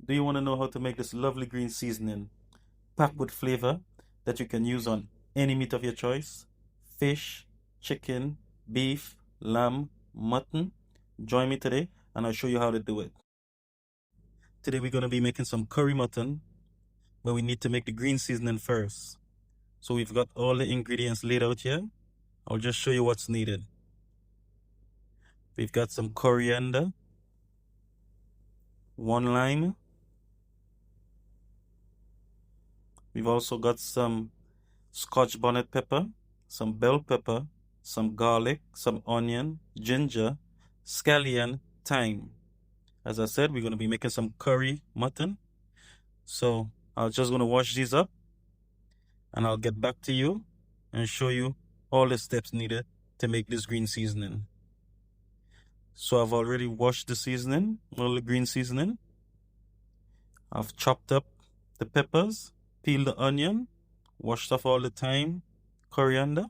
Do you want to know how to make this lovely green seasoning packed with flavor that you can use on any meat of your choice? Fish, chicken, beef, lamb, mutton? Join me today and I'll show you how to do it. Today we're going to be making some curry mutton, but we need to make the green seasoning first. So we've got all the ingredients laid out here. I'll just show you what's needed. We've got some coriander, 1 lime. We've also got some Scotch bonnet pepper, some bell pepper, some garlic, some onion, ginger, scallion, thyme. As I said, we're going to be making some curry mutton. So I'm just going to wash these up and I'll get back to you and show you all the steps needed to make this green seasoning. So I've already washed the seasoning, all the green seasoning. I've chopped up the peppers, peeled the onion, washed off all the thyme, coriander.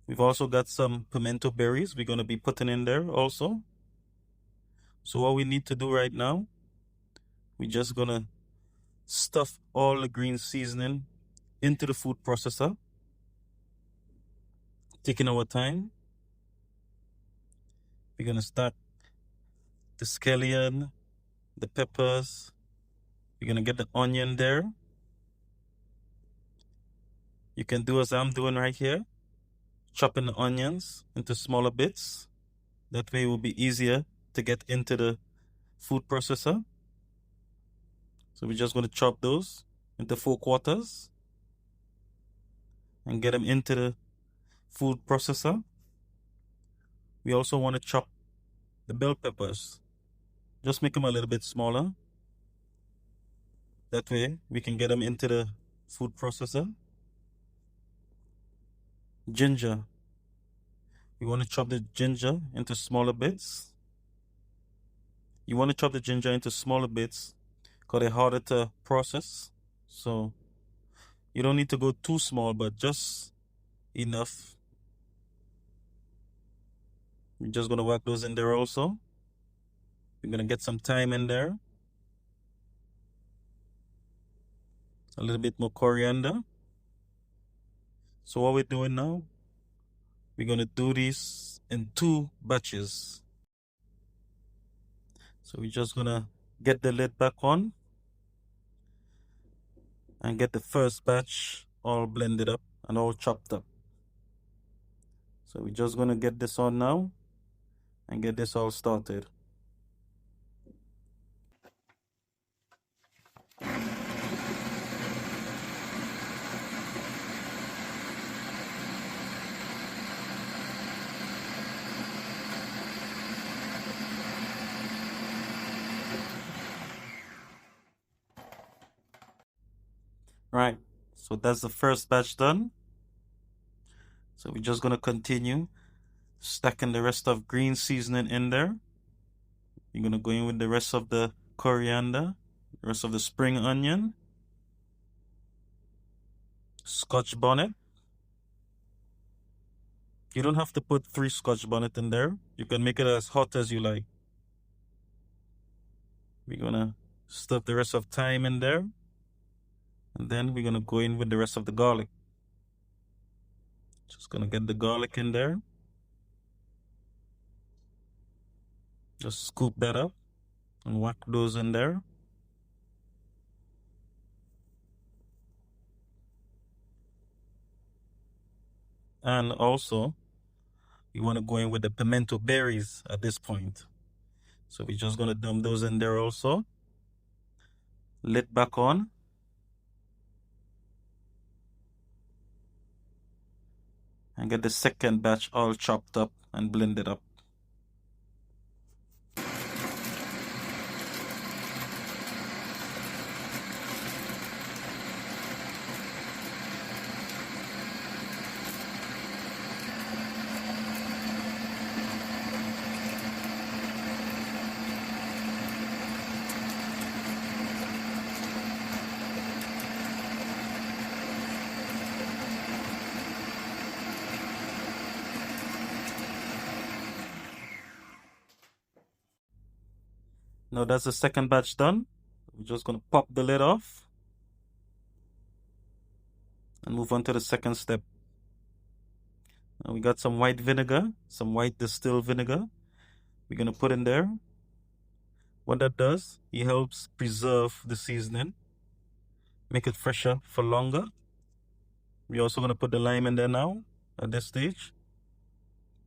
We've also got some pimento berries we're going to be putting in there also. So what we need to do right now, we're just going to stuff all the green seasoning into the food processor, taking our time. We're going to start the scallion, the peppers. We're going to get the onion there. You can do as I'm doing right here, chopping the onions into smaller bits. That way it will be easier to get into the food processor. So we're just going to chop those into 4/4 and get them into the food processor. We also want to chop the bell peppers. Just make them a little bit smaller. That way we can get them into the food processor. Ginger. We want to chop the ginger into smaller bits. You want to chop the ginger into smaller bits because they're harder to process. So you don't need to go too small, but just enough. We're just going to whack those in there also. We're going to get some thyme in there. A little bit more coriander. So what we're doing now, we're going to do this in 2 batches. So we're just going to get the lid back on and get the first batch all blended up and all chopped up. So we're just going to get this on now and get this all started. Right, so that's the first batch done. So we're just going to continue stacking the rest of green seasoning in there. You're going to go in with the rest of the coriander, the rest of the spring onion, Scotch bonnet. You don't have to put 3 Scotch bonnet in there. You can make it as hot as you like. We're going to stuff the rest of thyme in there. And then we're going to go in with the rest of the garlic. Just going to get the garlic in there. Just scoop that up and whack those in there. And also, you want to go in with the pimento berries at this point. So we're just going to dump those in there also. Lid back on. And get the second batch all chopped up and blended up. Now that's the second batch done. We're just gonna pop the lid off and move on to the second step. Now we got some white vinegar, some white distilled vinegar. We're gonna put in there. What that does, it helps preserve the seasoning, make it fresher for longer. We're also gonna put the lime in there now at this stage.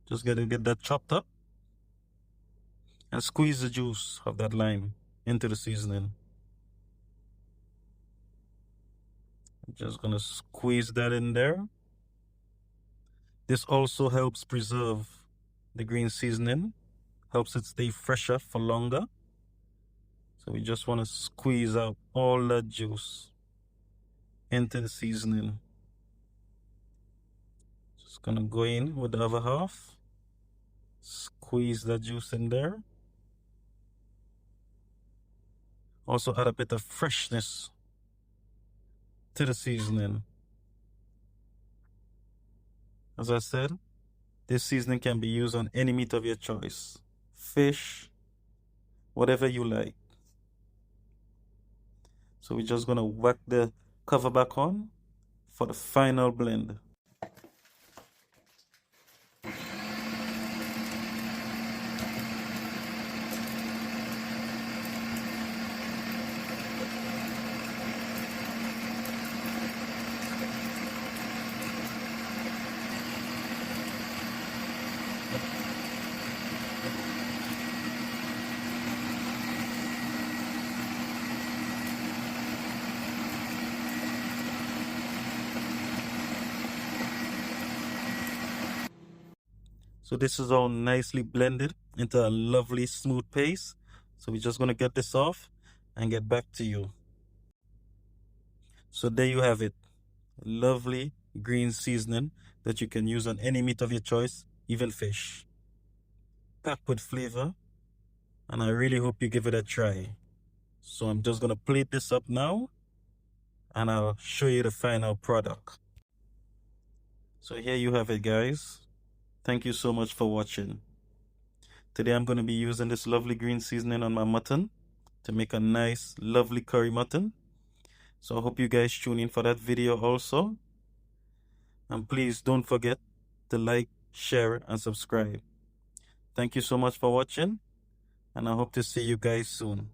Just gotta get that chopped up and squeeze the juice of that lime into the seasoning. I'm just gonna squeeze that in there. This also helps preserve the green seasoning, helps it stay fresher for longer. So we just want to squeeze out all that juice into the seasoning. Just gonna go in with the other half, squeeze that juice in there. Also add a bit of freshness to the seasoning. As I said, this seasoning can be used on any meat of your choice. Fish, whatever you like. So we're just gonna whack the cover back on for the final blend. So this is all nicely blended into a lovely smooth paste. So we're just gonna get this off and get back to you. So there you have it. Lovely green seasoning that you can use on any meat of your choice, even fish. Packed with flavor, and I really hope you give it a try. So I'm just gonna plate this up now and I'll show you the final product. So here you have it, guys. Thank you so much for watching. Today I'm going to be using this lovely green seasoning on my mutton to make a nice, lovely curry mutton. So I hope you guys tune in for that video also. And please don't forget to like, share, and subscribe. Thank you so much for watching, and I hope to see you guys soon.